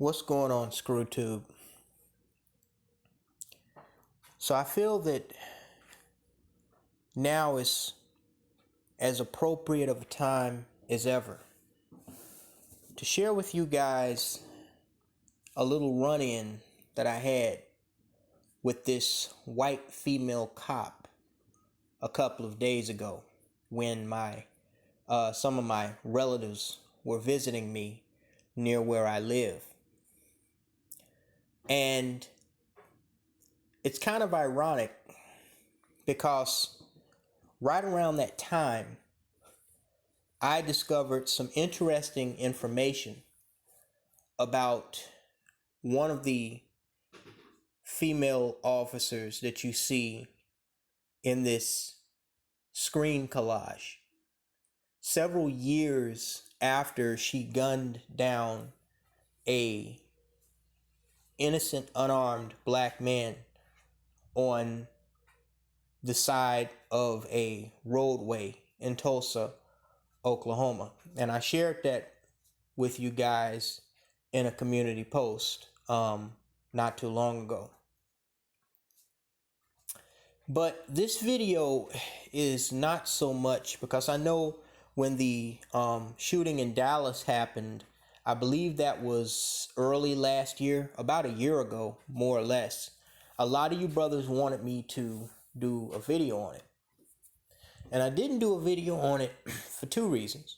What's going on, ScrewTube? So I feel that now is as appropriate of a time as ever to share with you guys a little run-in that I had with this white female cop a couple of days ago when some of my relatives were visiting me near where I live. And it's kind of ironic because right around that time, I discovered some interesting information about one of the female officers that you see in this screen collage. Several years after she gunned down a innocent, unarmed black man on the side of a roadway in Tulsa, Oklahoma. And I shared that with you guys in a community post not too long ago. But this video is not so much because I know when the shooting in Dallas happened, I believe that was early last year, about a year ago, more or less. A lot of you brothers wanted me to do a video on it. And I didn't do a video on it for two reasons.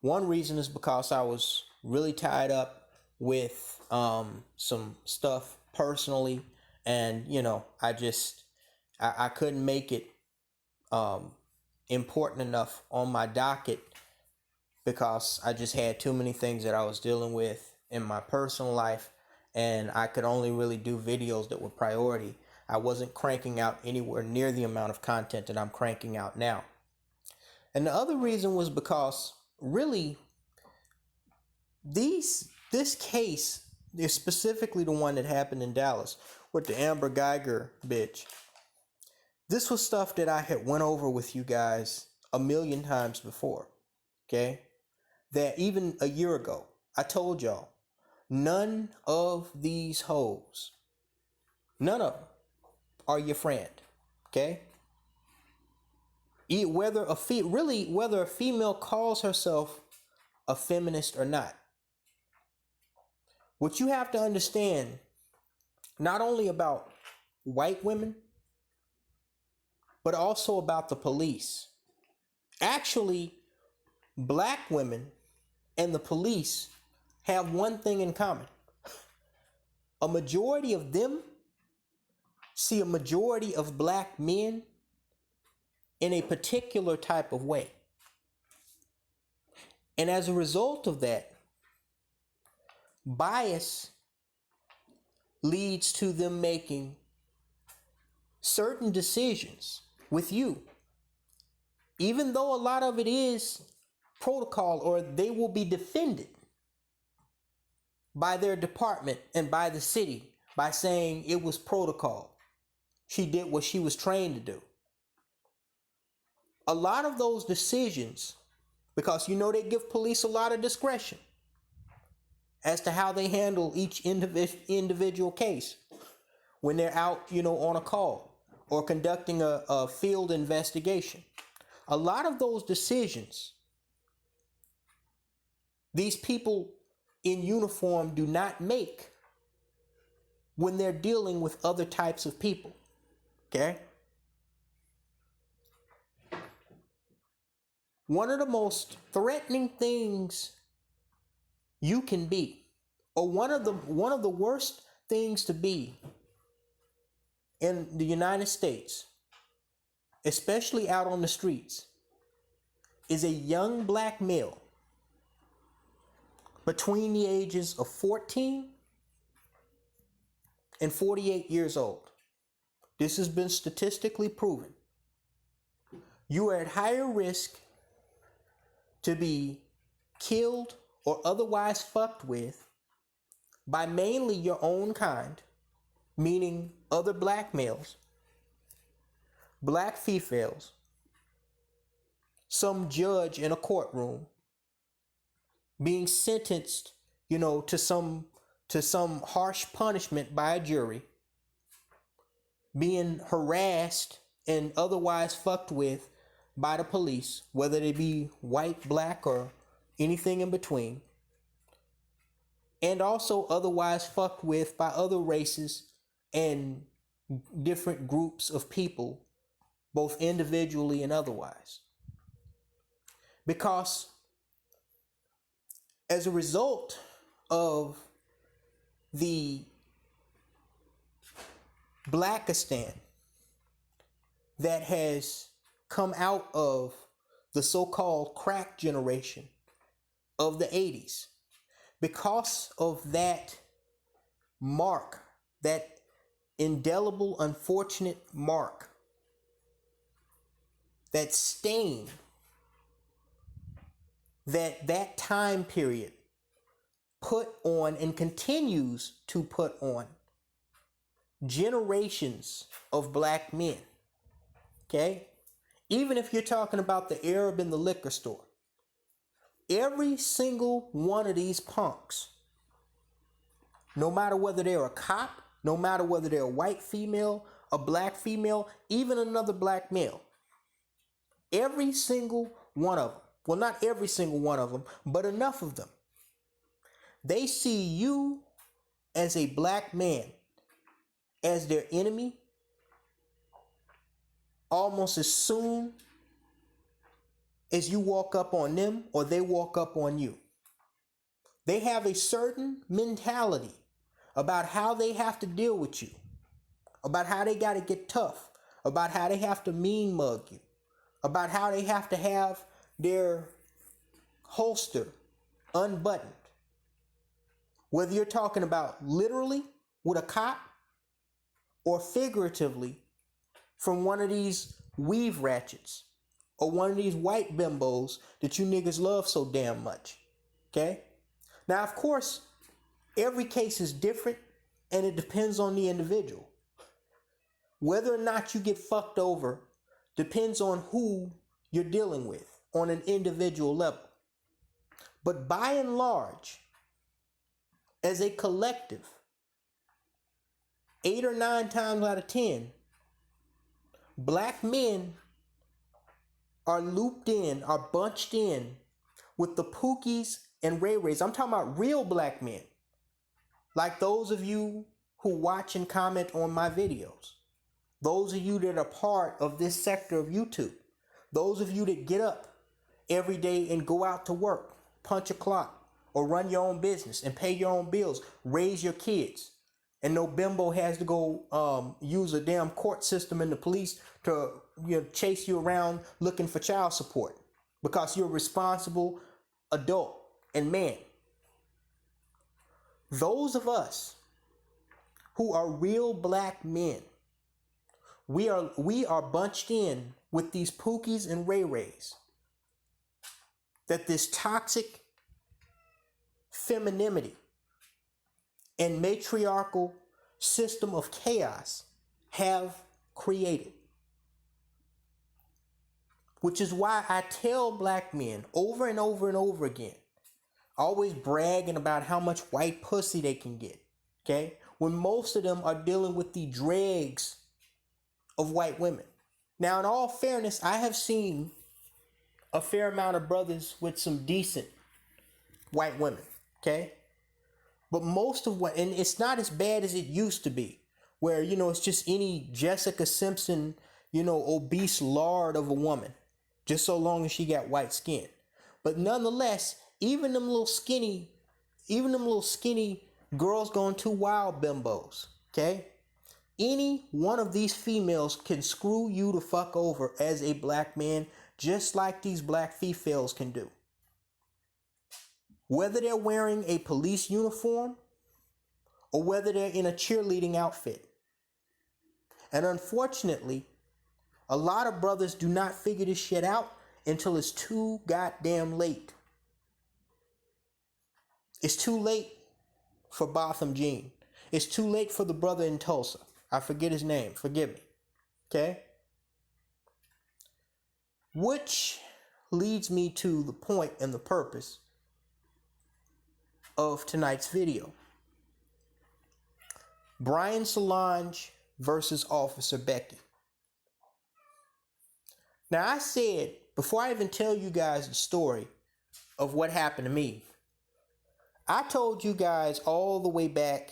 One reason is because I was really tied up with some stuff personally, and I couldn't make it important enough on my docket because I just had too many things that I was dealing with in my personal life, and I could only really do videos that were priority. I wasn't cranking out anywhere near the amount of content that I'm cranking out now. And the other reason was because really this case is specifically the one that happened in Dallas with the Amber Geiger bitch. This was stuff that I had went over with you guys a million times before, okay? That even a year ago, I told y'all, none of these hoes, none of them are your friend, okay? Whether a female calls herself a feminist or not. What you have to understand, not only about white women, but also about the police. Actually, black women and the police have one thing in common. A majority of them see a majority of black men in a particular type of way. And as a result of that, bias leads to them making certain decisions with you, even though a lot of it is protocol, or they will be defended by their department and by the city by saying it was protocol. She did what she was trained to do. A lot of those decisions, because they give police a lot of discretion as to how they handle each individual case when they're out, on a call or conducting a field investigation. A lot of those decisions, these people in uniform do not make when they're dealing with other types of people, okay? One of the most threatening things you can be, or one of the worst things to be in the United States, especially out on the streets, is a young black male between the ages of 14 and 48 years old. This has been statistically proven. You are at higher risk to be killed or otherwise fucked with by mainly your own kind, meaning other black males, black females, some judge in a courtroom, being sentenced, to some to some harsh punishment by a jury, being harassed and otherwise fucked with by the police, whether they be white, black, or anything in between, and also otherwise fucked with by other races and different groups of people, both individually and otherwise. Because as a result of the Blackistan that has come out of the so-called crack generation of the 80s, because of that mark, that indelible, unfortunate mark, that stain that time period put on and continues to put on generations of black men. Okay? Even if you're talking about the Arab in the liquor store, every single one of these punks, no matter whether they're a cop, no matter whether they're a white female, a black female, even another black male, every single one of them, well, not every single one of them, but enough of them, they see you as a black man as their enemy almost as soon as you walk up on them or they walk up on you. They have a certain mentality about how they have to deal with you, about how they got to get tough, about how they have to mean mug you, about how they have to have their holster unbuttoned. Whether you're talking about literally with a cop or figuratively from one of these weave ratchets or one of these white bimbos that you niggas love so damn much. Okay? Now, of course, every case is different and it depends on the individual. Whether or not you get fucked over depends on who you're dealing with on an individual level. But by and large, as a collective, 8 or 9 times out of 10, black men are looped in, are bunched in with the Pookies and Ray Rays. I'm talking about real black men, like those of you who watch and comment on my videos, those of you that are part of this sector of YouTube, those of you that get up every day and go out to work, punch a clock, or run your own business and pay your own bills, raise your kids, and no bimbo has to go use a damn court system and the police to chase you around looking for child support because you're a responsible adult and man. Those of us who are real black men, we are bunched in with these Pookies and Ray Rays that this toxic femininity and matriarchal system of chaos have created. Which is why I tell black men over and over and over again, always bragging about how much white pussy they can get, okay? When most of them are dealing with the dregs of white women. Now, in all fairness, I have seen a fair amount of brothers with some decent white women, okay? But most of what, and it's not as bad as it used to be, where, it's just any Jessica Simpson, obese lard of a woman, just so long as she got white skin. But nonetheless, even them little skinny girls gone too wild bimbos, okay? Any one of these females can screw you the fuck over as a black man, just like these black females can do. Whether they're wearing a police uniform or whether they're in a cheerleading outfit. And unfortunately, a lot of brothers do not figure this shit out until it's too goddamn late. It's too late for Botham Jean. It's too late for the brother in Tulsa. I forget his name. Forgive me. Okay? Which leads me to the point and the purpose of tonight's video. Brian Solonge versus Officer Becky. Now, I said, before I even tell you guys the story of what happened to me, I told you guys all the way back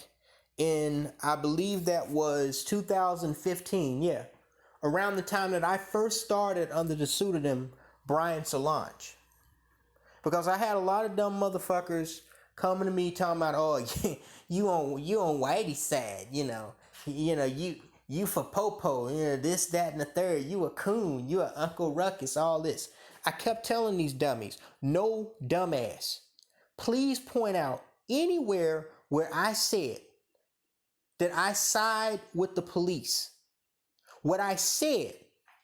in, I believe that was 2015, yeah, around the time that I first started under the pseudonym Brian Solonge. Because I had a lot of dumb motherfuckers coming to me talking about, oh, you on Whitey's side, you for Popo, this, that, and the third, you a coon, you a Uncle Ruckus, all this. I kept telling these dummies, no dumbass. Please point out anywhere where I said that I side with the police. What I said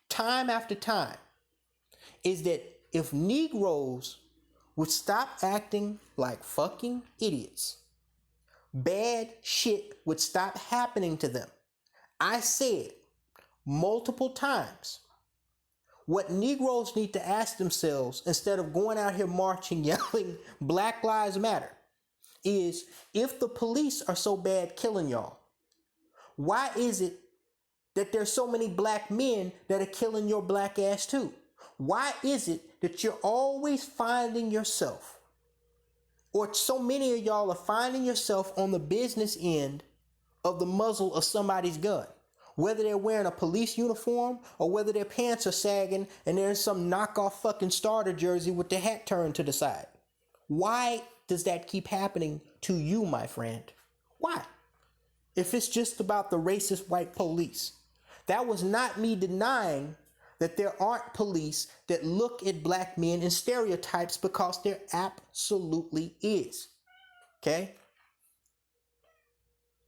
time after time is that if Negroes would stop acting like fucking idiots, bad shit would stop happening to them. I said multiple times what Negroes need to ask themselves instead of going out here marching, yelling Black Lives Matter, is if the police are so bad killing y'all, why is it that there's so many black men that are killing your black ass too? Why is it that you're always finding yourself, or so many of y'all are finding yourself on the business end of the muzzle of somebody's gun? Whether they're wearing a police uniform or whether their pants are sagging and they're in some knockoff fucking starter jersey with the hat turned to the side. Why does that keep happening to you, my friend? Why? If it's just about the racist white police. That was not me denying that there aren't police that look at black men in stereotypes, because there absolutely is. Okay?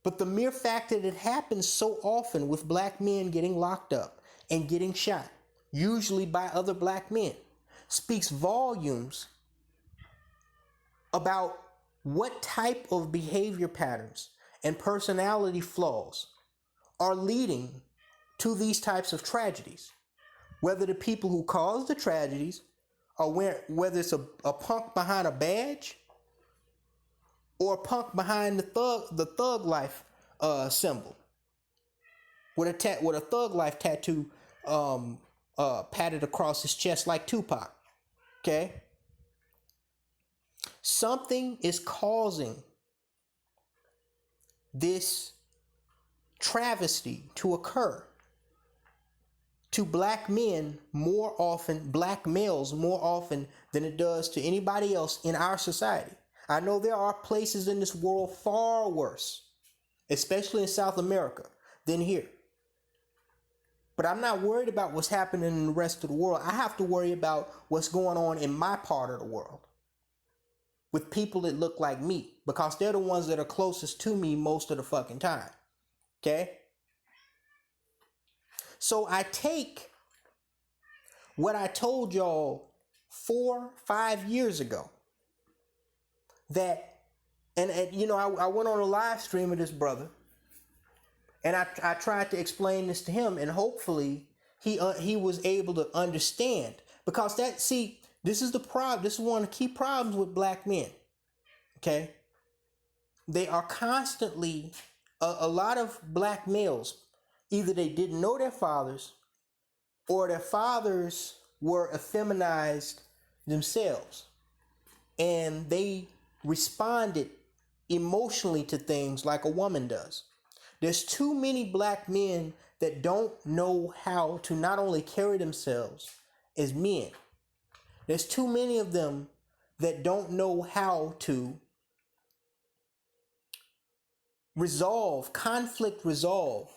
But the mere fact that it happens so often with black men getting locked up and getting shot, usually by other black men, speaks volumes about what type of behavior patterns and personality flaws are leading to these types of tragedies. Whether the people who cause the tragedies are whether it's a punk behind a badge or a punk behind the thug life symbol with a thug life tattoo patted across his chest like Tupac. Okay? Something is causing this travesty to occur to black men more often, black males more often than it does to anybody else in our society. I know there are places in this world far worse, especially in South America, than here. But I'm not worried about what's happening in the rest of the world. I have to worry about what's going on in my part of the world with people that look like me, because they're the ones that are closest to me most of the fucking time. Okay? So I take what I told y'all 4-5 years ago, that, and I went on a live stream of this brother, and I tried to explain this to him, and hopefully he was able to understand, because this is the problem. This is one of the key problems with black men. Okay, they are constantly a lot of black males. Either they didn't know their fathers, or their fathers were effeminized themselves, and they responded emotionally to things like a woman does. There's too many black men that don't know how to not only carry themselves as men. There's too many of them that don't know how to conflict resolve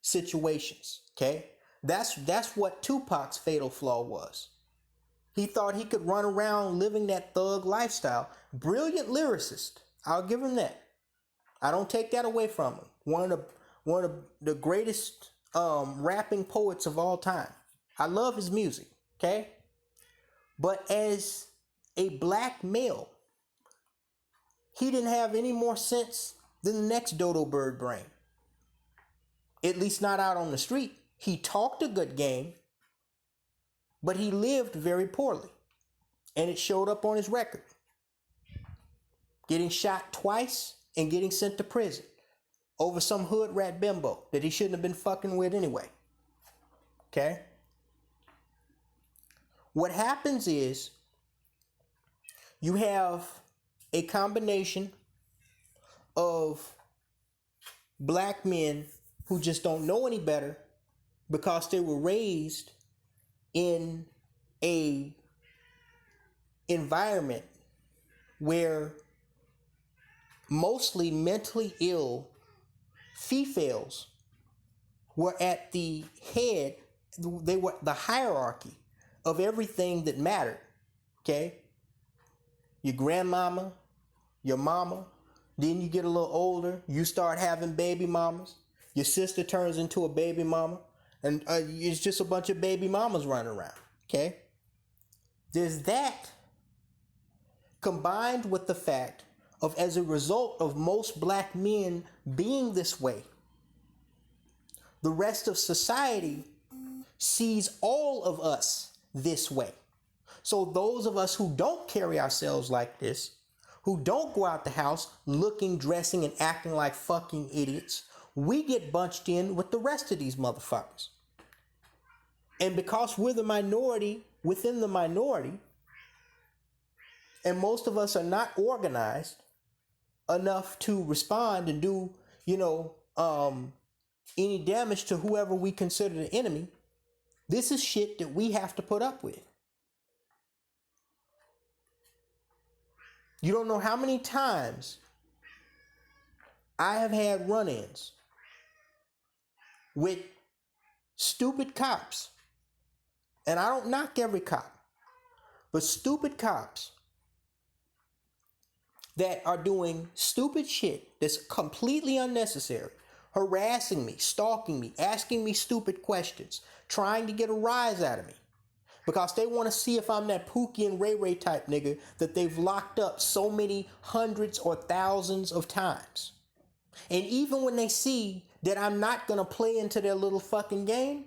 situations. Okay? That's what Tupac's fatal flaw was. He thought he could run around living that thug lifestyle. Brilliant lyricist. I'll give him that. I don't take that away from him. One of the greatest rapping poets of all time. I love his music. Okay? But as a black male, he didn't have any more sense than the next dodo bird brain. At least not out on the street. He talked a good game, but he lived very poorly. And it showed up on his record. Getting shot twice and getting sent to prison. over some hood rat bimbo that he shouldn't have been fucking with anyway. Okay? What happens is you have a combination of black men who just don't know any better because they were raised in a environment where mostly mentally ill females were at the head. They were the hierarchy of everything that mattered. Okay? Your grandmama, your mama. Then you get a little older, you start having baby mamas. Your sister turns into a baby mama. And it's just a bunch of baby mamas running around. Okay? There's that combined with the fact of, as a result of most black men being this way, the rest of society sees all of us this way. So those of us who don't carry ourselves like this, who don't go out the house looking, dressing, and acting like fucking idiots, we get bunched in with the rest of these motherfuckers. And because we're the minority within the minority, and most of us are not organized enough to respond and do, any damage to whoever we consider the enemy, this is shit that we have to put up with. You don't know how many times I have had run-ins with stupid cops. And I don't knock every cop, but stupid cops that are doing stupid shit that's completely unnecessary, harassing me, stalking me, asking me stupid questions, trying to get a rise out of me. Because they want to see if I'm that Pookie and Ray Ray type nigga that they've locked up so many hundreds or thousands of times. And even when they see that I'm not going to play into their little fucking game,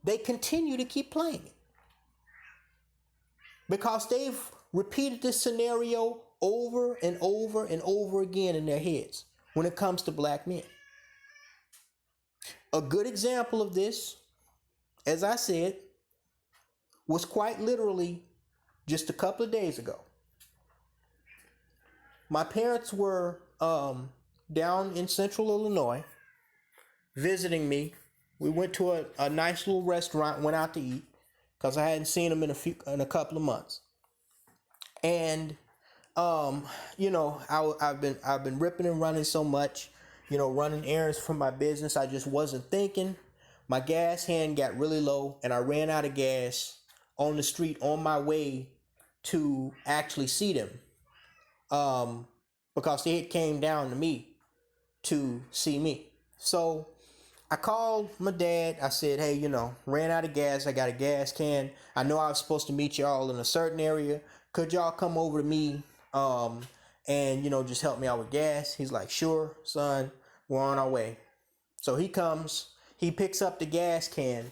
they continue to keep playing it. Because they've repeated this scenario over and over and over again in their heads when it comes to black men. A good example of this, as I said, was quite literally just a couple of days ago. My parents were down in central Illinois visiting me. We went to a nice little restaurant, went out to eat because I hadn't seen them in a couple of months. And I've been ripping and running so much, running errands for my business. I just wasn't thinking. My gas hand got really low and I ran out of gas on the street on my way to actually see them. Because they had came down to me to see me. So I called my dad. I said, hey, ran out of gas. I got a gas can. I know I was supposed to meet y'all in a certain area. Could y'all come over to me and, just help me out with gas? He's like, sure, son, we're on our way. So he comes, he picks up the gas can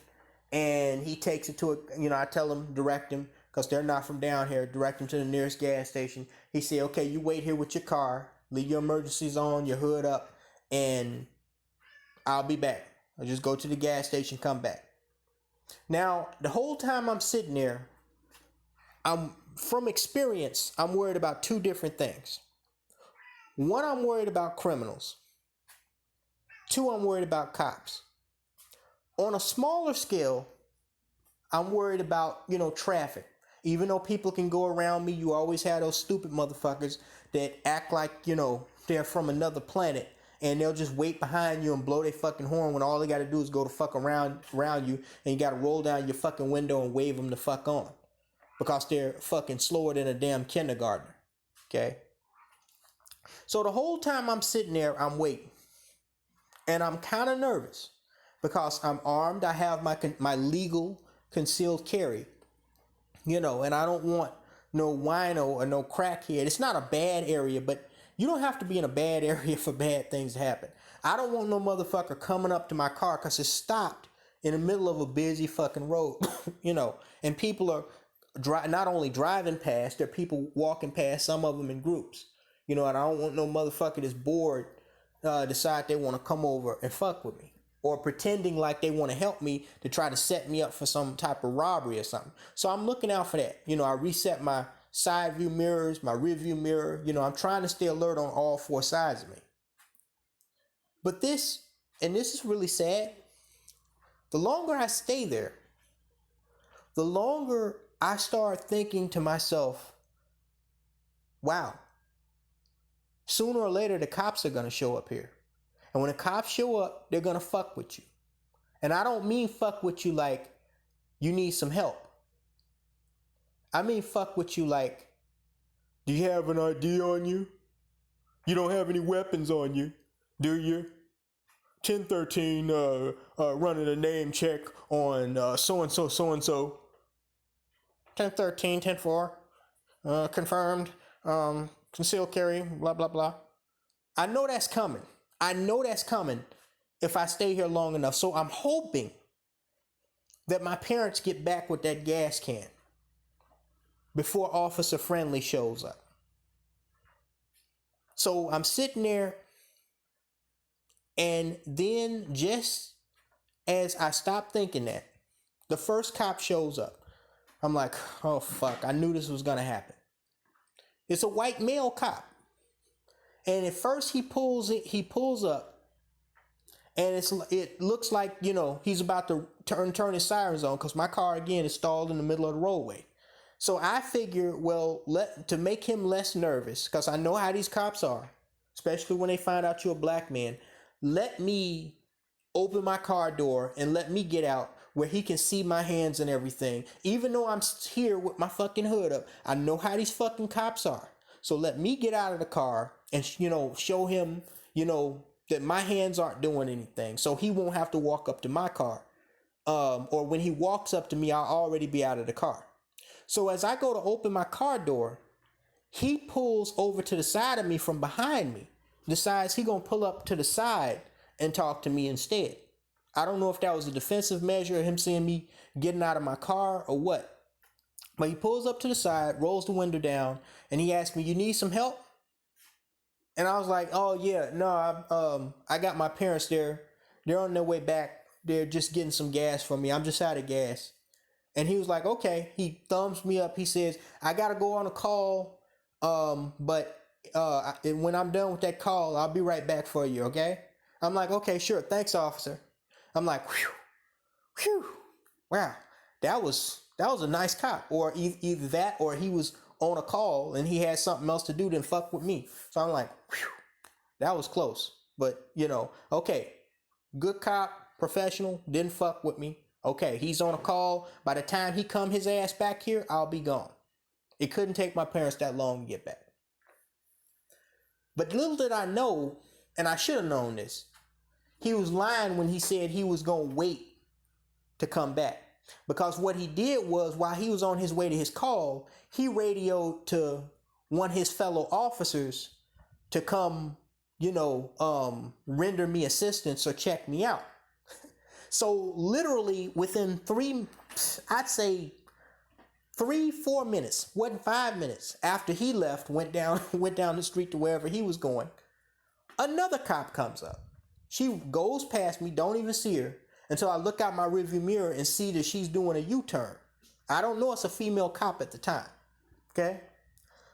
and he takes it to I tell him, direct him, because they're not from down here, direct him to the nearest gas station. He said, okay, you wait here with your car, leave your emergencies on, your hood up, and I'll be back. I'll just go to the gas station, come back. Now, the whole time I'm sitting there, from experience, I'm worried about two different things. One, I'm worried about criminals. Two, I'm worried about cops. On a smaller scale, I'm worried about, traffic. Even though people can go around me, you always have those stupid motherfuckers that act like, they're from another planet. And they'll just wait behind you and blow their fucking horn when all they got to do is go to fuck around you. And you got to roll down your fucking window and wave them the fuck on. Because they're fucking slower than a damn kindergartner. Okay? So the whole time I'm sitting there, I'm waiting. And I'm kind of nervous. Because I'm armed. I have my legal concealed carry. And I don't want no wino or no crackhead. It's not a bad area, but you don't have to be in a bad area for bad things to happen. I don't want no motherfucker coming up to my car because it's stopped in the middle of a busy fucking road, and people are not only driving past, there are people walking past, some of them in groups, and I don't want no motherfucker that's bored decide they want to come over and fuck with me, or pretending like they want to help me to try to set me up for some type of robbery or something. So I'm looking out for that. I reset my side view mirrors, my rear view mirror. I'm trying to stay alert on all four sides of me. But this is really sad, the longer I stay there, the longer I start thinking to myself, wow, sooner or later the cops are going to show up here. And when the cops show up, they're going to fuck with you. And I don't mean fuck with you like you need some help. I mean fuck with you like, do you have an ID on you? You don't have any weapons on you, do you? 1013 running a name check on so-and-so, so-and-so. 1013, 104, confirmed, concealed carry, blah, blah, blah. I know that's coming. If I stay here long enough. So I'm hoping that my parents get back with that gas can before Officer Friendly shows up. So I'm sitting there, and then just as I stop thinking that, the first cop shows up. I'm like, oh fuck, I knew this was gonna happen. It's a white male cop. And at first he pulls up, and it looks like, he's about to turn his sirens on, because my car again is stalled in the middle of the roadway. So I figure, well, to make him less nervous, because I know how these cops are, especially when they find out you're a black man, let me open my car door and let me get out where he can see my hands and everything. Even though I'm here with my fucking hood up, I know how these fucking cops are. So let me get out of the car and, show him, that my hands aren't doing anything. So he won't have to walk up to my car. Or when he walks up to me, I'll already be out of the car. So as I go to open my car door, he pulls over to the side of me from behind me. Decides he gonna pull up to the side and talk to me instead. I don't know if that was a defensive measure of him seeing me getting out of my car or what. But he pulls up to the side, rolls the window down, and he asked me, "You need some help?" And I was like, "Oh yeah, no, I got my parents there. They're on their way back. They're just getting some gas from me. I'm just out of gas." And he was like, "Okay." He thumbs me up. He says, "I gotta go on a call, but when I'm done with that call, I'll be right back for you, okay?" I'm like, "Okay, sure. Thanks, officer." I'm like, whew, wow, that was a nice cop. Or either that, or he was on a call and he had something else to do than fuck with me. So I'm like, whew, that was close. But, okay, good cop, professional, didn't fuck with me. Okay, he's on a call. By the time he come his ass back here, I'll be gone. It couldn't take my parents that long to get back. But little did I know, and I should have known this, he was lying when he said he was going to wait to come back. Because what he did was, while he was on his way to his call, he radioed to one of his fellow officers to come, render me assistance or check me out. So literally within 4 minutes, wasn't 5 minutes after he left, went down the street to wherever he was going, another cop comes up. She goes past me, don't even see her, until I look out my rearview mirror and see that she's doing a U-turn. I don't know it's a female cop at the time. Okay?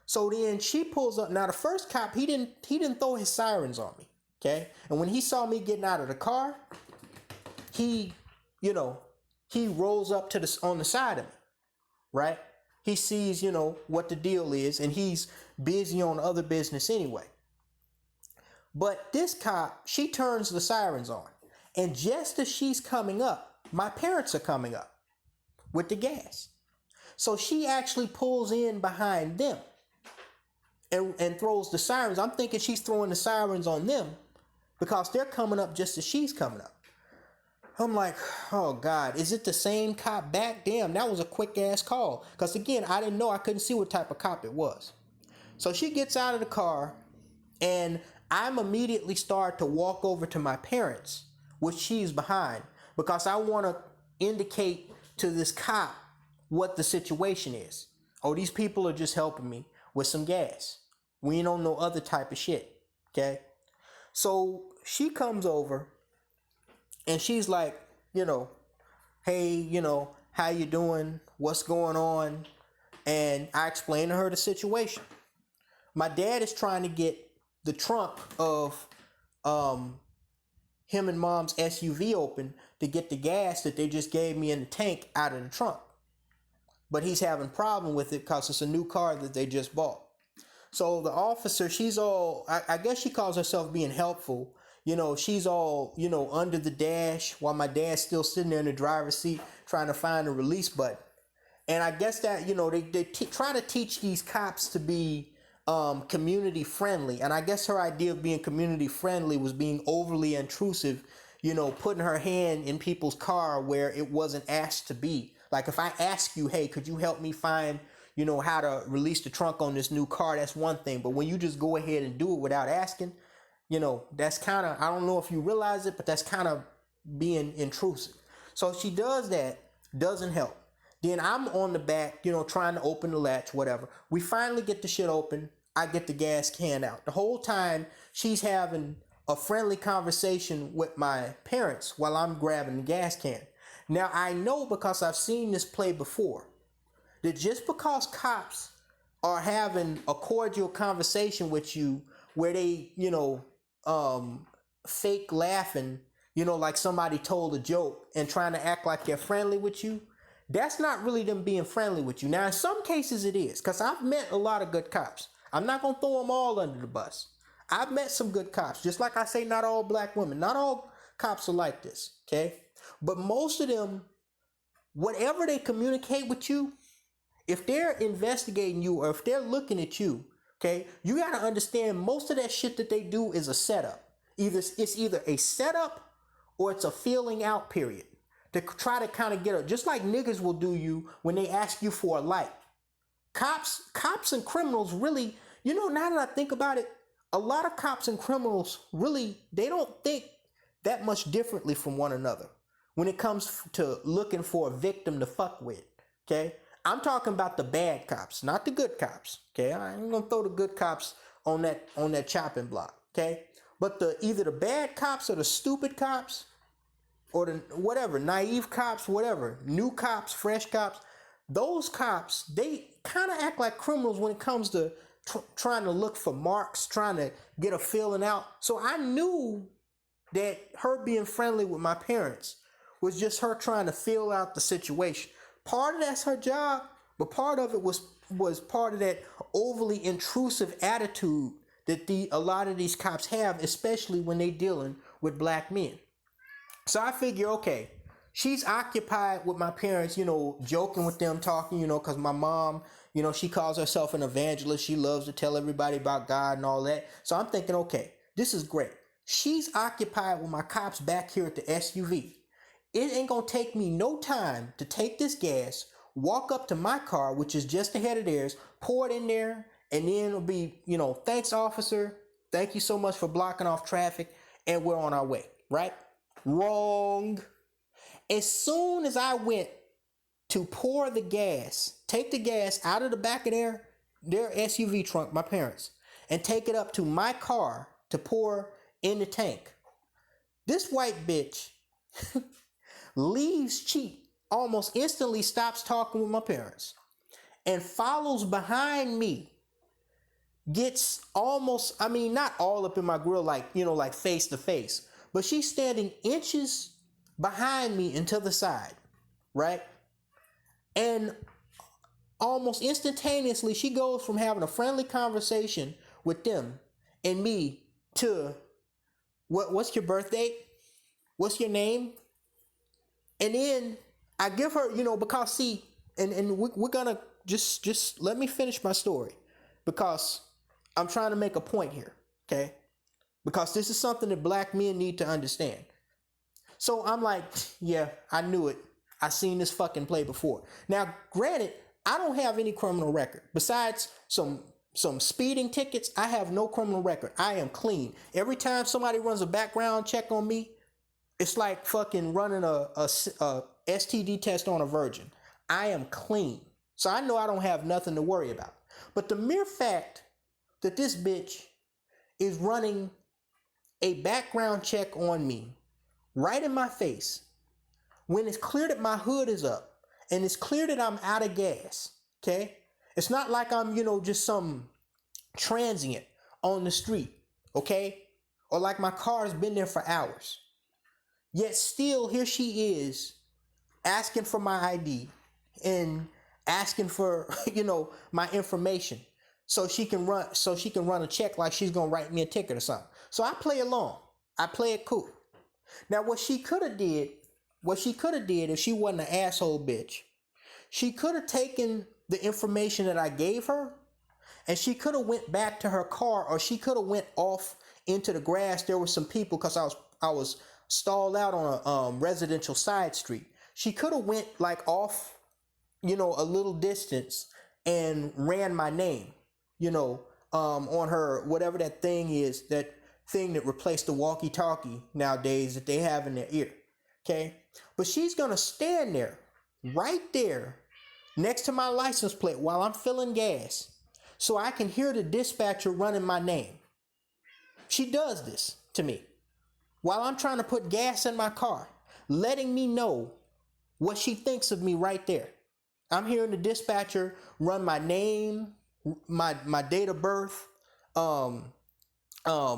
So then she pulls up. Now the first cop, he didn't throw his sirens on me. Okay? And when he saw me getting out of the car, he rolls up on the side of me. Right? He sees, what the deal is, and he's busy on other business anyway. But this cop, she turns the sirens on. And just as she's coming up, my parents are coming up with the gas. So she actually pulls in behind them and throws the sirens. I'm thinking she's throwing the sirens on them because they're coming up just as she's coming up. I'm like, oh God, is it the same cop back? Damn, that was a quick ass call. Because again, I didn't know, I couldn't see what type of cop it was. So she gets out of the car, and I'm immediately start to walk over to my parents, which she's behind, because I want to indicate to this cop what the situation is. Oh, these people are just helping me with some gas. We ain't on no other type of shit. Okay. So she comes over and she's like, hey, how you doing? What's going on? And I explained to her the situation. My dad is trying to get the trunk of him and mom's SUV open to get the gas that they just gave me in the tank out of the trunk. But he's having a problem with it because it's a new car that they just bought. So the officer, she's all, I guess she calls herself being helpful. She's all, under the dash while my dad's still sitting there in the driver's seat trying to find the release button. And I guess that, they try to teach these cops to be community friendly. And I guess her idea of being community friendly was being overly intrusive, putting her hand in people's car where it wasn't asked to be. Like if I ask you, hey, could you help me find, how to release the trunk on this new car, that's one thing. But when you just go ahead and do it without asking, that's kind of, I don't know if you realize it, but that's kind of being intrusive. So she does that, doesn't help. Then I'm on the back, trying to open the latch, whatever. We finally get the shit open. I get the gas can out. The whole time she's having a friendly conversation with my parents while I'm grabbing the gas can. Now I know, because I've seen this play before, that just because cops are having a cordial conversation with you where they, fake laughing, like somebody told a joke and trying to act like they're friendly with you, that's not really them being friendly with you. Now, in some cases it is, because I've met a lot of good cops. I'm not going to throw them all under the bus. I've met some good cops. Just like I say, not all black women. Not all cops are like this, okay? But most of them, whatever they communicate with you, if they're investigating you or if they're looking at you, okay, you got to understand most of that shit that they do is a setup. It's either a setup or it's a feeling out period to try to kind of get it. Just like niggas will do you when they ask you for a light. Cops and criminals really, now that I think about it, a lot of cops and criminals really, they don't think that much differently from one another when it comes to looking for a victim to fuck with, okay? I'm talking about the bad cops, not the good cops, okay? I ain't gonna throw the good cops on that chopping block, okay? But either the bad cops or the stupid cops or the whatever, naive cops, whatever, new cops, fresh cops, those cops, they kind of act like criminals when it comes to trying to look for marks, trying to get a feeling out. So I knew that her being friendly with my parents was just her trying to feel out the situation. Part of that's her job, but part of it was part of that overly intrusive attitude that a lot of these cops have, especially when they dealing with black men. So I figure, okay, she's occupied with my parents, joking with them, talking, because my mom, she calls herself an evangelist. She loves to tell everybody about God and all that. So I'm thinking, okay, this is great. She's occupied with my cops back here at the SUV. It ain't gonna take me no time to take this gas, walk up to my car, which is just ahead of theirs, pour it in there, and then it'll be, thanks, officer. Thank you so much for blocking off traffic, and we're on our way, right? Wrong. As soon as I went to pour the gas, take the gas out of the back of their SUV trunk, my parents, and take it up to my car to pour in the tank, this white bitch leaves cheap, almost instantly stops talking with my parents, and follows behind me, gets almost, not all up in my grill, like face to face, but she's standing inches behind me and to the side, right? And almost instantaneously, she goes from having a friendly conversation with them and me to, what's your birth date? What's your name? And then I give her, because see, and we're gonna just let me finish my story, because I'm trying to make a point here, okay? Because this is something that black men need to understand. So I'm like, yeah, I knew it. I seen this fucking play before. Now, granted, I don't have any criminal record. Besides some speeding tickets, I have no criminal record. I am clean. Every time somebody runs a background check on me, it's like fucking running a STD test on a virgin. I am clean. So I know I don't have nothing to worry about. But the mere fact that this bitch is running a background check on me right in my face when it's clear that my hood is up and it's clear that I'm out of gas. Okay? It's not like I'm, just some transient on the street. Okay? Or like my car's been there for hours. Yet still, here she is asking for my ID and asking for, my information so she can run a check like she's gonna write me a ticket or something. So I play along. I play it cool. Now what she could have did if she wasn't an asshole bitch, she could have taken the information that I gave her and she could have went back to her car, or she could have went off into the grass. There were some people because I was stalled out on a residential side street. She could have went like off, a little distance and ran my name, on her, whatever that thing is, that thing that replaced the walkie-talkie nowadays that they have in their ear. Okay. But she's going to stand there, right there, next to my license plate while I'm filling gas so I can hear the dispatcher running my name. She does this to me while I'm trying to put gas in my car, letting me know what she thinks of me right there. I'm hearing the dispatcher run my name, my date of birth, and then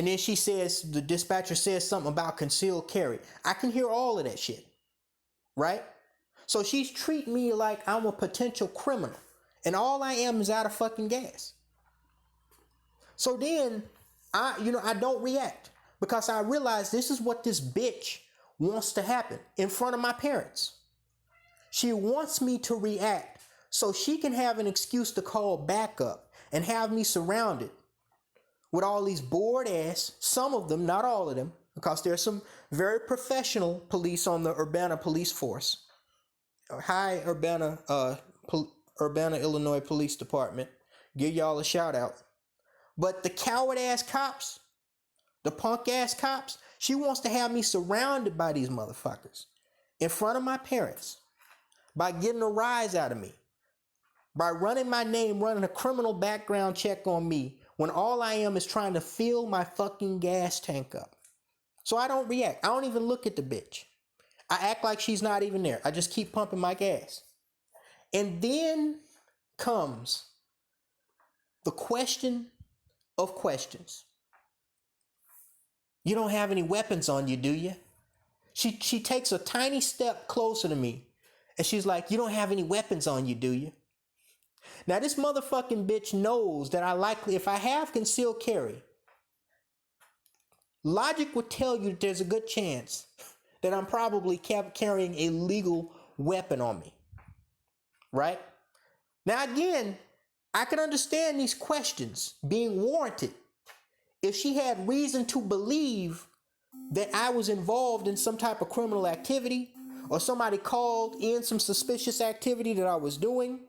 the dispatcher says something about concealed carry. I can hear all of that shit, right? So she's treating me like I'm a potential criminal, and all I am is out of fucking gas. So then I don't react because I realize this is what this bitch wants to happen in front of my parents. She wants me to react so she can have an excuse to call backup and have me surrounded with all these bored ass, some of them, not all of them, because there's some very professional police on the Urbana police force. Hi, Urbana, Illinois Police Department. Give y'all a shout out. But the coward ass cops, the punk ass cops, she wants to have me surrounded by these motherfuckers in front of my parents by getting a rise out of me, by running my name, running a criminal background check on me when all I am is trying to fill my fucking gas tank up. So I don't react. I don't even look at the bitch. I act like she's not even there. I just keep pumping my gas. And then comes the question of questions. You don't have any weapons on you, do you? She takes a tiny step closer to me and she's like, you don't have any weapons on you, do you? Now this motherfucking bitch knows that if I have concealed carry, logic would tell you that there's a good chance that I'm probably carrying a legal weapon on me. Right? Now again, I can understand these questions being warranted if she had reason to believe that I was involved in some type of criminal activity or somebody called in some suspicious activity that I was doing.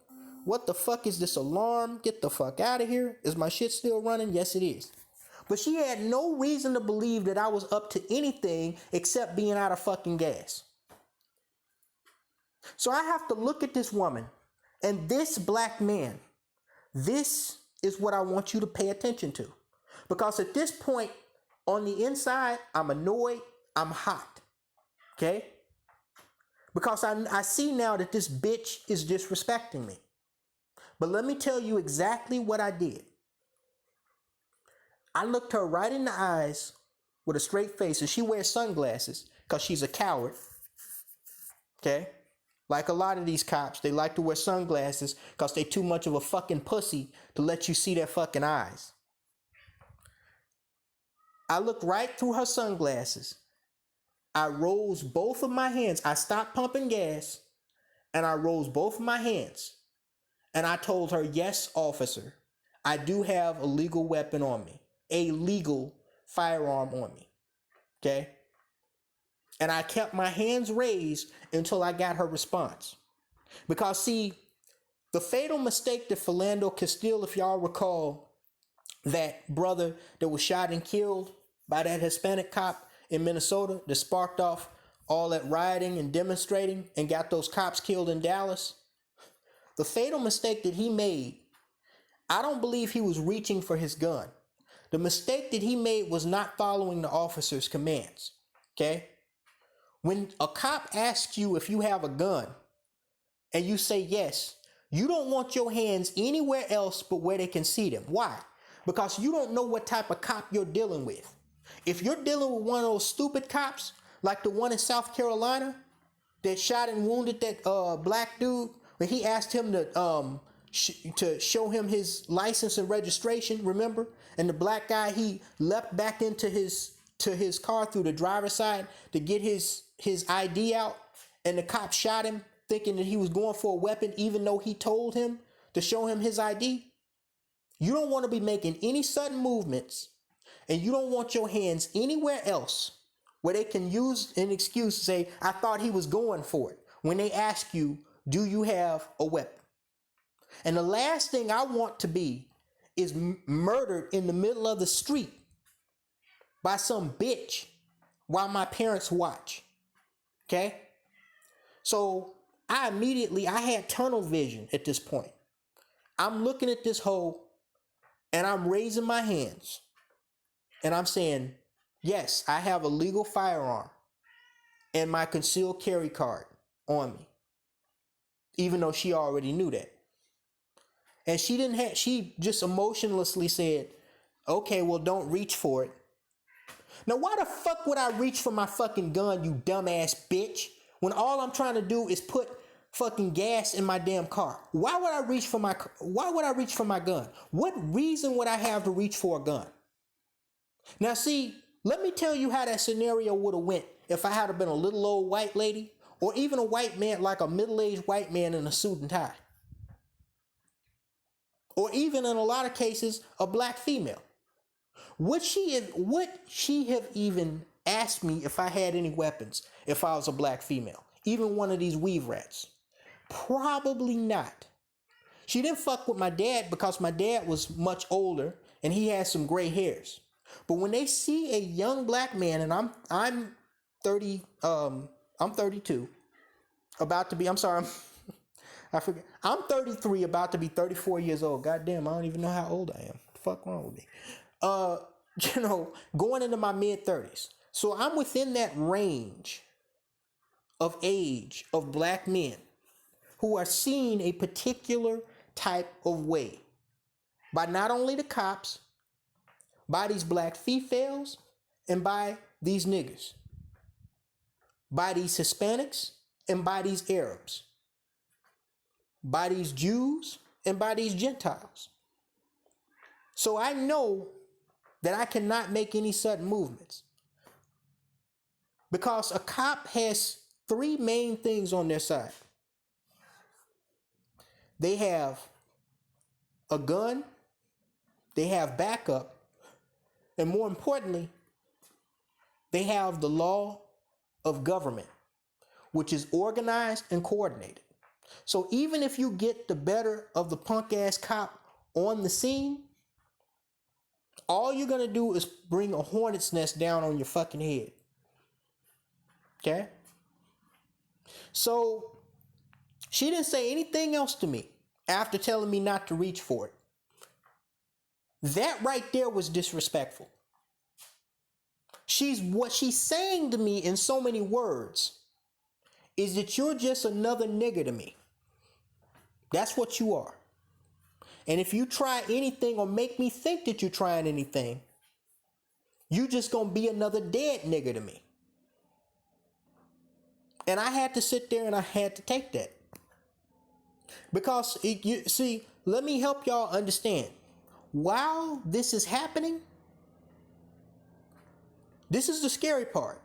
What the fuck is this alarm? Get the fuck out of here. Is my shit still running? Yes, it is. But she had no reason to believe that I was up to anything except being out of fucking gas. So I have to look at this woman and this black man. This is what I want you to pay attention to. Because at this point, on the inside, I'm annoyed, I'm hot. Okay? Because I see now that this bitch is disrespecting me. But let me tell you exactly what I did. I looked her right in the eyes with a straight face, and she wears sunglasses because she's a coward. Okay? Like a lot of these cops, they like to wear sunglasses because they too much of a fucking pussy to let you see their fucking eyes. I looked right through her sunglasses. I rose both of my hands. I stopped pumping gas and I rose both of my hands. And I told her, yes, officer, I do have a legal weapon on me. A legal firearm on me. Okay? And I kept my hands raised until I got her response. Because see, the fatal mistake that Philando Castile, if y'all recall, that brother that was shot and killed by that Hispanic cop in Minnesota that sparked off all that rioting and demonstrating and got those cops killed in Dallas. The fatal mistake that he made, I don't believe he was reaching for his gun. The mistake that he made was not following the officer's commands. Okay? When a cop asks you if you have a gun and you say yes, you don't want your hands anywhere else but where they can see them. Why? Because you don't know what type of cop you're dealing with. If you're dealing with one of those stupid cops, like the one in South Carolina that shot and wounded that black dude, when he asked him to show him his license and registration, remember? And the black guy, he leapt back into his car through the driver's side to get his ID out, and the cop shot him thinking that he was going for a weapon, even though he told him to show him his ID. You don't want to be making any sudden movements, and you don't want your hands anywhere else where they can use an excuse to say, I thought he was going for it, when they ask you, do you have a weapon? And the last thing I want to be is murdered in the middle of the street by some bitch while my parents watch. Okay? So I had tunnel vision at this point. I'm looking at this hole and I'm raising my hands and I'm saying, yes, I have a legal firearm and my concealed carry card on me, even though she already knew that. And she just emotionlessly said, okay, well, don't reach for it. Now, why the fuck would I reach for my fucking gun, you dumbass bitch, when all I'm trying to do is put fucking gas in my damn car? Why would I reach for my gun? What reason would I have to reach for a gun? Now, see, let me tell you how that scenario would have went if I had been a little old white lady, or even a white man, like a middle-aged white man in a suit and tie. Or even in a lot of cases, a black female. Would she have even asked me if I had any weapons if I was a black female? Even one of these weave rats? Probably not. She didn't fuck with my dad because my dad was much older and he had some gray hairs. But when they see a young black man, and I'm 32, about to be, I forget. I'm 33, about to be 34 years old. Goddamn, I don't even know how old I am. What the fuck wrong with me? Going into my mid 30s. So I'm within that range of age of black men who are seen a particular type of way by not only the cops, by these black females, and by these niggas, by these Hispanics, and by these Arabs, by these Jews, and by these Gentiles. So I know that I cannot make any sudden movements, because a cop has three main things on their side. They have a gun, they have backup, and more importantly, they have the law of government, which is organized and coordinated. So even if you get the better of the punk ass cop on the scene, all you're going to do is bring a hornet's nest down on your fucking head. Okay? So she didn't say anything else to me after telling me not to reach for it. That right there was disrespectful. What she's saying to me in so many words is that you're just another nigger to me. That's what you are. And if you try anything or make me think that you're trying anything, you just gonna be another dead nigger to me. And I had to sit there and I had to take that. Because, let me help y'all understand. While this is happening, this is the scary part.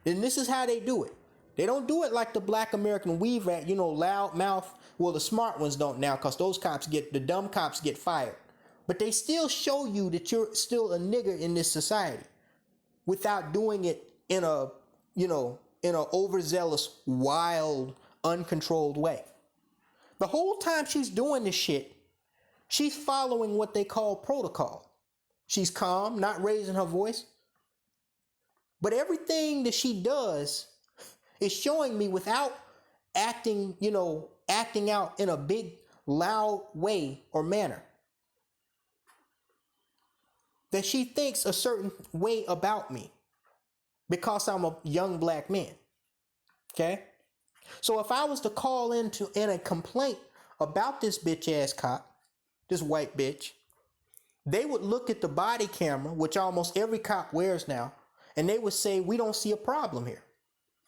And this is how they do it. They don't do it like the black American weave rat, loud mouth. Well, the smart ones don't now, because the dumb cops get fired. But they still show you that you're still a nigger in this society without doing it in a overzealous, wild, uncontrolled way. The whole time she's doing this shit, she's following what they call protocol. She's calm, not raising her voice. But everything that she does is showing me without acting out in a big, loud way or manner. that she thinks a certain way about me because I'm a young black man. Okay? So if I was to call in a complaint about this bitch ass cop, this white bitch, they would look at the body camera, which almost every cop wears now, and they would say, we don't see a problem here.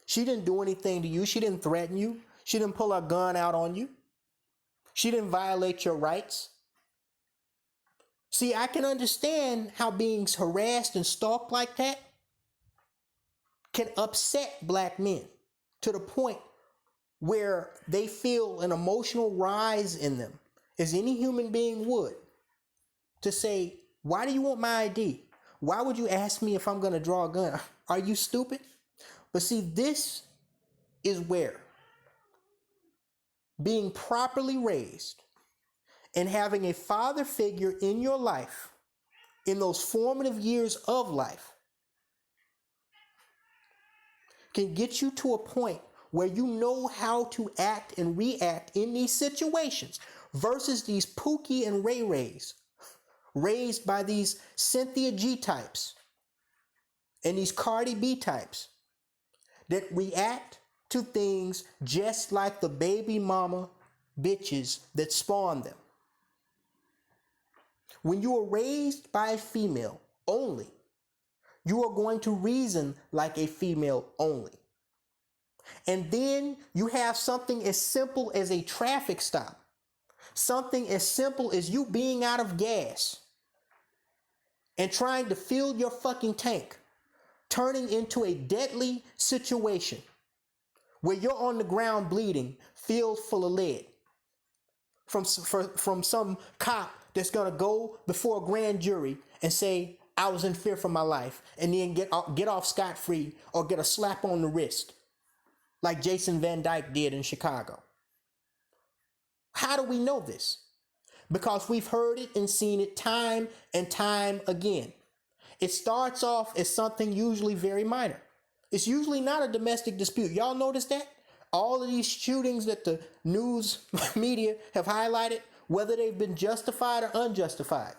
She didn't do anything to you. She didn't threaten you. She didn't pull a gun out on you. She didn't violate your rights. See, I can understand how being harassed and stalked like that can upset black men to the point where they feel an emotional rise in them, as any human being would, to say, why do you want my ID? Why would you ask me if I'm going to draw a gun? Are you stupid? But see, this is where being properly raised and having a father figure in your life, in those formative years of life, can get you to a point where you know how to act and react in these situations versus these Pookie and Ray Rays raised by these Cynthia G types and these Cardi B types that react to things just like the baby mama bitches that spawn them. When you are raised by a female only, you are going to reason like a female only. And then you have something as simple as a traffic stop, something as simple as you being out of gas and trying to fill your fucking tank, turning into a deadly situation where you're on the ground bleeding, filled full of lead from some cop that's gonna go before a grand jury and say, I was in fear for my life, and then get off scot-free or get a slap on the wrist like Jason Van Dyke did in Chicago. How do we know this? Because we've heard it and seen it time and time again. It starts off as something usually very minor. It's usually not a domestic dispute. Y'all notice that? All of these shootings that the news media have highlighted, whether they've been justified or unjustified.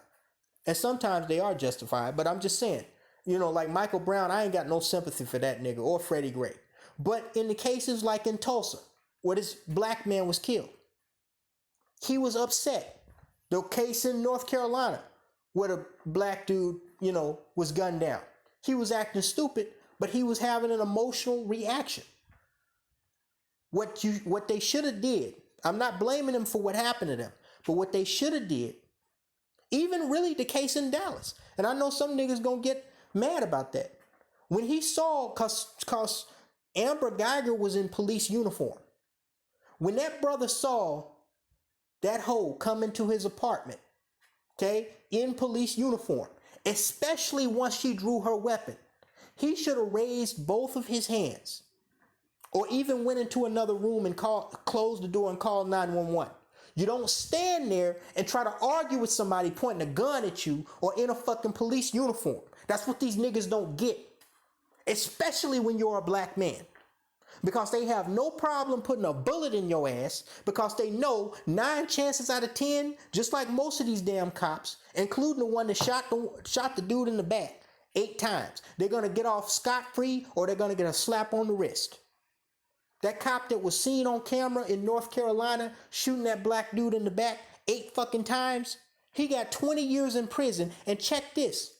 And sometimes they are justified, but I'm just saying, like Michael Brown, I ain't got no sympathy for that nigga, or Freddie Gray. But in the cases like in Tulsa, where this black man was killed, he was upset. The case in North Carolina, where the black dude, was gunned down. He was acting stupid, but he was having an emotional reaction. What they should have did, I'm not blaming them for what happened to them, but what they should have did, even really the case in Dallas, and I know some niggas gonna get mad about that. When he saw, cause Amber Geiger was in police uniform. When that brother saw that hoe come into his apartment, okay, in police uniform, especially once she drew her weapon, he should have raised both of his hands, or even went into another room and closed the door and called 911. You don't stand there and try to argue with somebody pointing a gun at you or in a fucking police uniform. That's what these niggas don't get, especially when you're a black man. Because they have no problem putting a bullet in your ass, because they know 9 chances out of 10, just like most of these damn cops, including the one that shot the dude in the back 8 times, they're going to get off scot-free or they're going to get a slap on the wrist. That cop that was seen on camera in North Carolina shooting that black dude in the back 8 fucking times, he got 20 years in prison. And check this.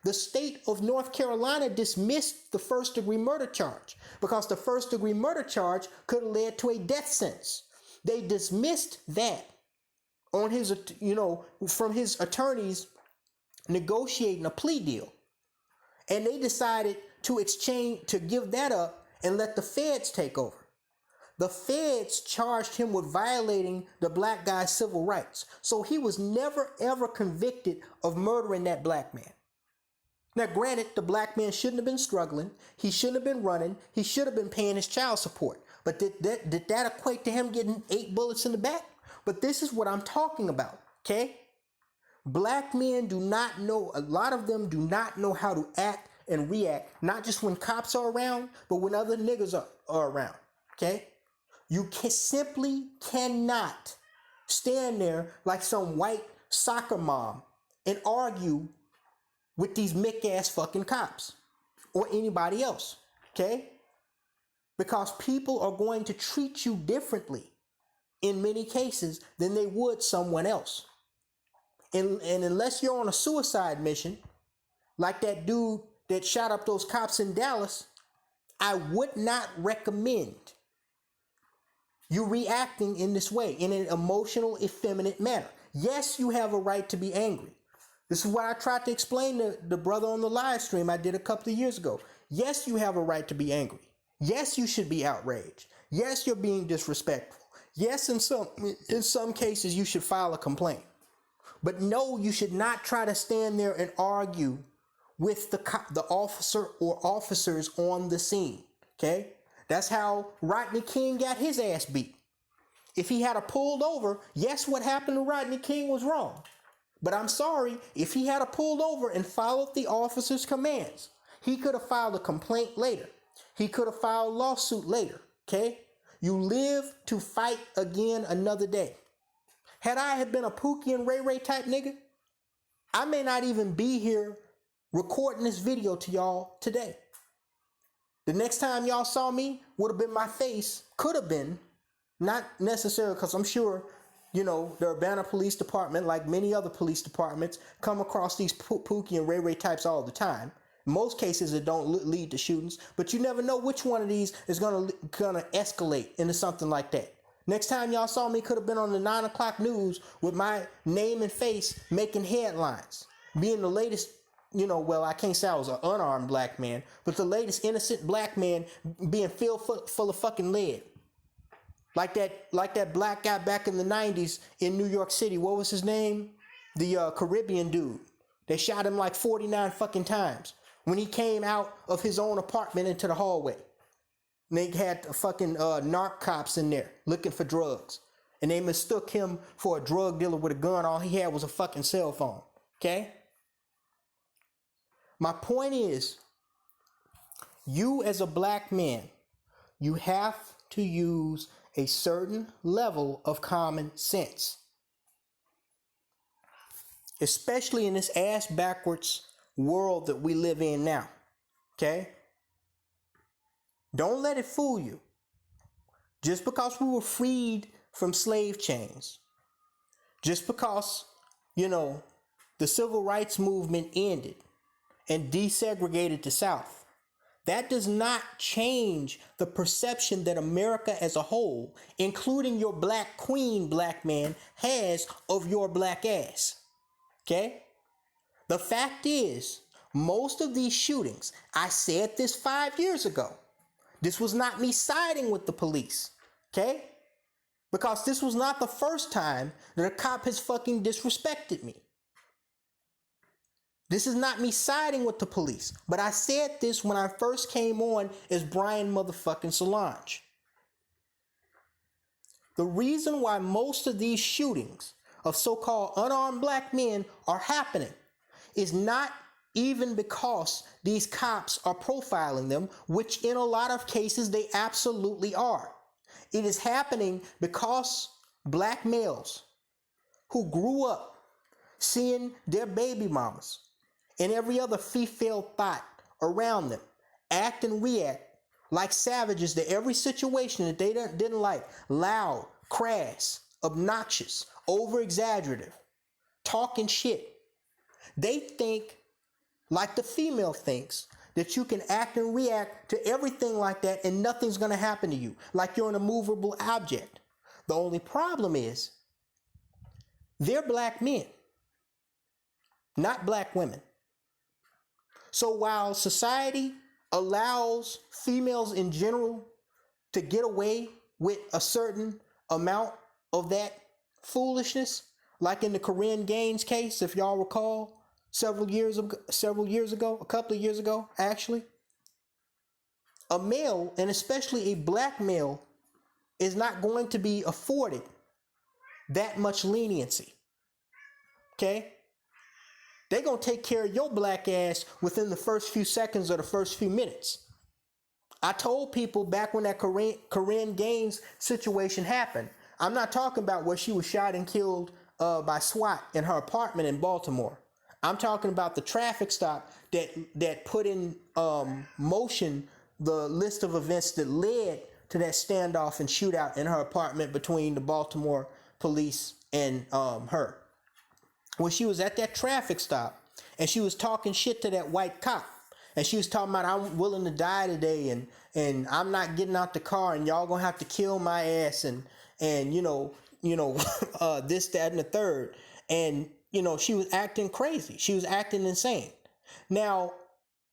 The state of North Carolina dismissed the first-degree murder charge because the first-degree murder charge could have led to a death sentence. They dismissed that on his, from his attorneys negotiating a plea deal. And they decided to give that up and let the feds take over. The feds charged him with violating the black guy's civil rights. So he was never, ever convicted of murdering that black man. Now, granted, the black man shouldn't have been struggling. He shouldn't have been running. He should have been paying his child support. But did that equate to him getting 8 bullets in the back? But this is what I'm talking about, okay? Black men do not know, a lot of them do not know how to act and react, not just when cops are around, but when other niggas are around, okay? You simply cannot stand there like some white soccer mom and argue with these mick-ass fucking cops or anybody else, okay? Because people are going to treat you differently in many cases than they would someone else. And unless you're on a suicide mission, like that dude that shot up those cops in Dallas, I would not recommend you reacting in this way, in an emotional, effeminate manner. Yes, you have a right to be angry. This is what I tried to explain to the brother on the live stream I did a couple of years ago. Yes, you have a right to be angry. Yes, you should be outraged. Yes, you're being disrespectful. Yes, in some cases, you should file a complaint. But no, you should not try to stand there and argue with the officer or officers on the scene, okay? That's how Rodney King got his ass beat. If he had a pulled over, yes, what happened to Rodney King was wrong. But I'm sorry, if he had a pulled over and followed the officer's commands, he could have filed a complaint later. He could have filed a lawsuit later, okay? You live to fight again another day. Had I had been a Pookie and Ray Ray type nigga, I may not even be here recording this video to y'all today. The next time y'all saw me would have been my face, could have been, not necessarily, because I'm sure, you know, the Urbana Police Department, like many other police departments, come across these Pookie and Ray Ray types all the time. In most cases, it don't lead to shootings, but you never know which one of these is gonna escalate into something like that. Next time y'all saw me could have been on the 9 o'clock news with my name and face making headlines, being the latest, you know, well, I can't say I was an unarmed black man, but the latest innocent black man being filled full of fucking lead. Like that black guy back in the 90s in New York City. What was his name? The Caribbean dude. They shot him like 49 fucking times when he came out of his own apartment into the hallway. And they had fucking narc cops in there looking for drugs. And they mistook him for a drug dealer with a gun. All he had was a fucking cell phone. Okay? My point is, you as a black man, you have to use a certain level of common sense. Especially in this ass backwards world that we live in now. Okay? Don't let it fool you. Just because we were freed from slave chains, just because, you know, the civil rights movement ended and desegregated the South, that does not change the perception that America as a whole, including your black queen, black man, has of your black ass. Okay? The fact is, most of these shootings, I said this 5 years ago. This was not me siding with the police, okay? Because this was not the first time that a cop has fucking disrespected me. This is not me siding with the police, but I said this when I first came on as Brian motherfucking Solonge. The reason why most of these shootings of so-called unarmed black men are happening is not even because these cops are profiling them, which in a lot of cases they absolutely are. It is happening because black males who grew up seeing their baby mamas and every other female thought around them act and react like savages to every situation that they didn't like. Loud, crass, obnoxious, over-exaggerative, talking shit. They think, like the female thinks, that you can act and react to everything like that and nothing's going to happen to you, like you're an immovable object. The only problem is they're black men, not black women. So while society allows females in general to get away with a certain amount of that foolishness, like in the Corinne Gaines case, if y'all recall, several years ago, a couple of years ago, actually, a male, and especially a black male, is not going to be afforded that much leniency. Okay? They're going to take care of your black ass within the first few seconds or the first few minutes. I told people back when that Corinne Gaines situation happened, I'm not talking about where she was shot and killed by SWAT in her apartment in Baltimore. I'm talking about the traffic stop that put in motion the list of events that led to that standoff and shootout in her apartment between the Baltimore police and her. When she was at that traffic stop and she was talking shit to that white cop, and she was talking about, I'm willing to die today, and I'm not getting out the car, and y'all gonna have to kill my ass, and this, that, and the third. And she was acting crazy. She was acting insane. Now,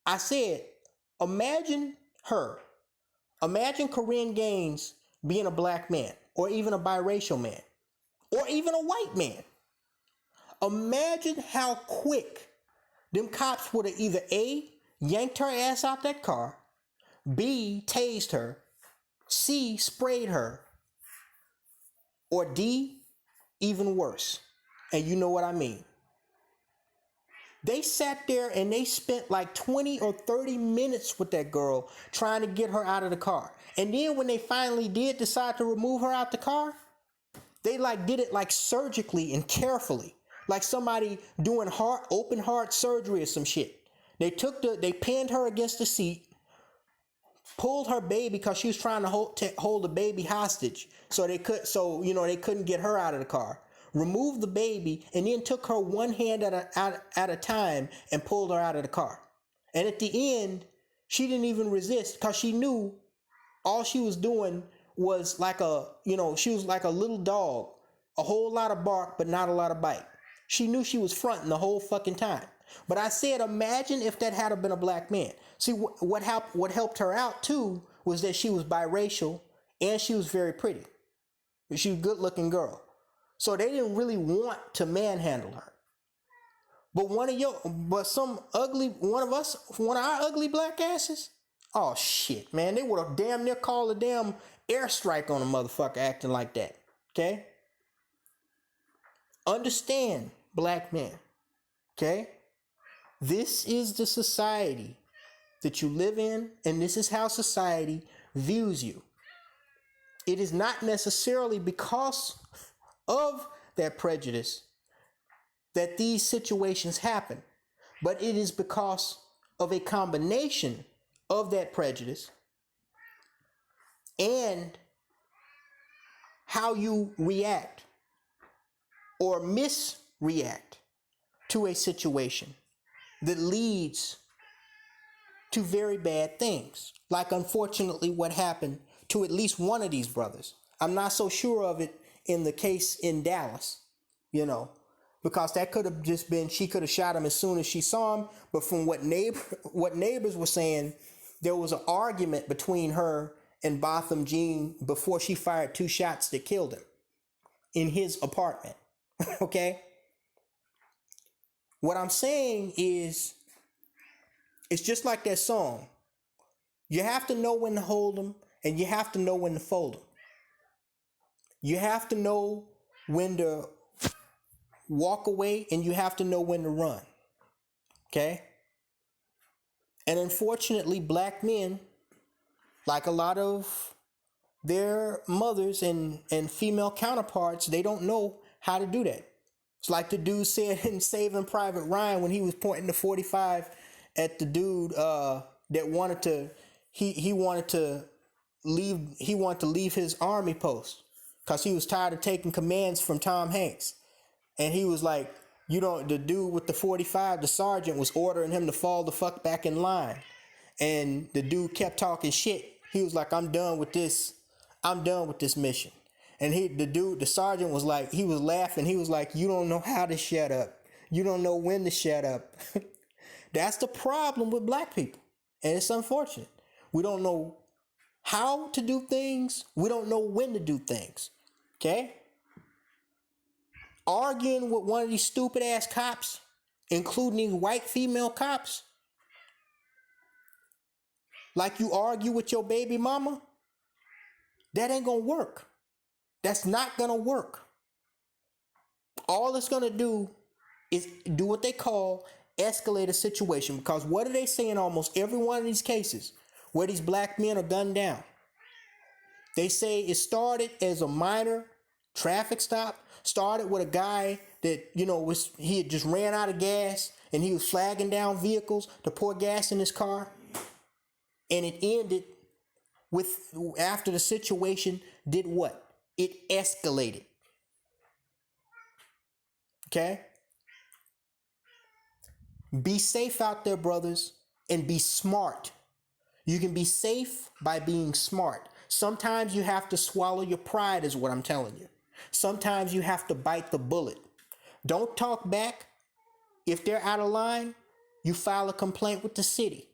I said, imagine her. Imagine Corinne Gaines being a black man, or even a biracial man, or even a white man. Imagine how quick them cops would have either A, yanked her ass out that car, B, tased her, C, sprayed her, or D, even worse. And you know what I mean. They sat there and they spent like 20 or 30 minutes with that girl trying to get her out of the car. And then when they finally did decide to remove her out the car, they did it surgically and carefully, like somebody doing open heart surgery or some shit. They pinned her against the seat, pulled her baby because she was trying to hold the baby hostage, so they couldn't get her out of the car. Removed the baby and then took her one hand at a time and pulled her out of the car. And at the end, she didn't even resist because she knew all she was doing was she was like a little dog, a whole lot of bark but not a lot of bite. She knew she was fronting the whole fucking time. But I said, imagine if that had been a black man. See, what helped her out too was that she was biracial and she was very pretty. She was a good-looking girl. So they didn't really want to manhandle her. But one of our ugly black asses, oh shit, man, they would have damn near called a damn airstrike on a motherfucker acting like that. Okay? Understand, black man. Okay? This is the society that you live in, and this is how society views you. It is not necessarily because of that prejudice that these situations happen, but it is because of a combination of that prejudice and how you react or misreact to a situation that leads to very bad things. Like, unfortunately, what happened to at least one of these brothers. I'm not so sure of it in the case in Dallas, because that could have just been, she could have shot him as soon as she saw him. But from what neighbors were saying, there was an argument between her and Botham Jean before she fired 2 shots that killed him in his apartment. Okay? What I'm saying is, it's just like that song. You have to know when to hold them, and you have to know when to fold them. You have to know when to walk away, and you have to know when to run. Okay? And unfortunately, black men, like a lot of their mothers and female counterparts, they don't know how to do that. It's like the dude said in Saving Private Ryan when he was pointing the 45 at the dude that wanted to leave his army post because he was tired of taking commands from Tom Hanks. And he was like, the dude with the 45, the sergeant, was ordering him to fall the fuck back in line. And the dude kept talking shit. He was like, I'm done with this mission. And the sergeant was like, he was laughing. He was like, you don't know how to shut up. You don't know when to shut up. That's the problem with black people. And it's unfortunate. We don't know how to do things. We don't know when to do things. Okay? Arguing with one of these stupid ass cops, including these white female cops, like you argue with your baby mama, that ain't gonna work. That's not gonna work. All it's gonna do is do what they call escalate a situation, because what do they say in almost every one of these cases where these black men are gunned down? They say it started as a minor traffic stop started with a guy that, he had just ran out of gas and he was flagging down vehicles to pour gas in his car. And it ended with, after the situation did what? It escalated. Okay? Be safe out there, brothers, and be smart. You can be safe by being smart. Sometimes you have to swallow your pride, is what I'm telling you. Sometimes you have to bite the bullet. Don't talk back. If they're out of line, you file a complaint with the city.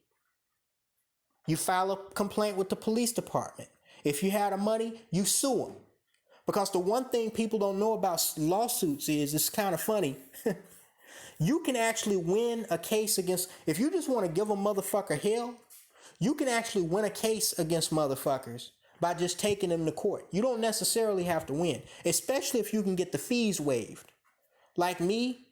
You file a complaint with the police department. If you had the money, you sue them. Because the one thing people don't know about lawsuits is, it's kind of funny. You can actually win a case against, if you just want to give a motherfucker hell, you can actually win a case against motherfuckers by just taking them to court. You don't necessarily have to win, especially if you can get the fees waived. Like me,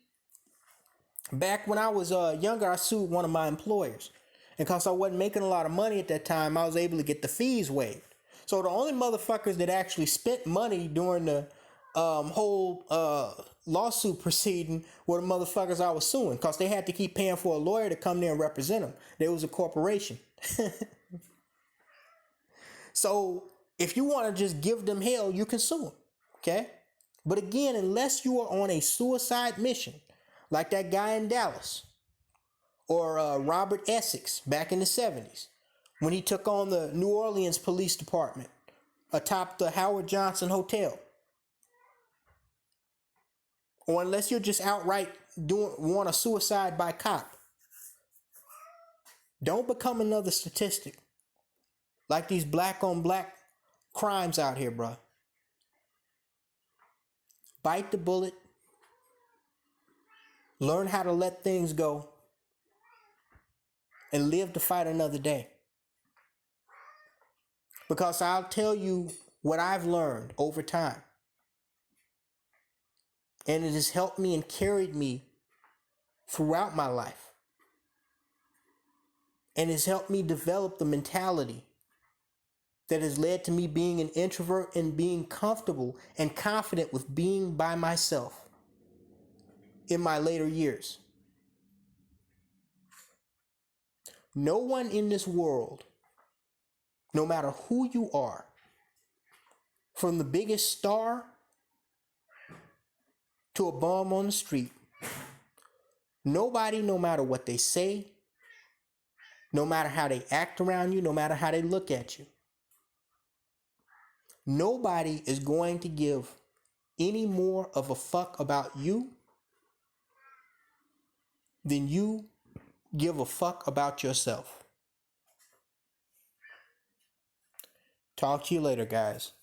back when I was younger, I sued one of my employers. And because I wasn't making a lot of money at that time, I was able to get the fees waived. So the only motherfuckers that actually spent money during the whole lawsuit proceeding were the motherfuckers I was suing, because they had to keep paying for a lawyer to come there and represent them. There was a corporation. So if you want to just give them hell, you can sue them. Okay? But again, unless you are on a suicide mission, like that guy in Dallas, or Robert Essex back in the 70s, when he took on the New Orleans Police Department atop the Howard Johnson Hotel. Or unless you're just outright want a suicide by cop. Don't become another statistic like these black on black crimes out here, bro. Bite the bullet. Learn how to let things go. And live to fight another day. Because I'll tell you what I've learned over time. And it has helped me and carried me throughout my life. And has helped me develop the mentality that has led to me being an introvert and being comfortable and confident with being by myself in my later years. No one in this world, no matter who you are, from the biggest star to a bum on the street, nobody, no matter what they say, no matter how they act around you, no matter how they look at you, nobody is going to give any more of a fuck about you than you give a fuck about yourself. Talk to you later, guys.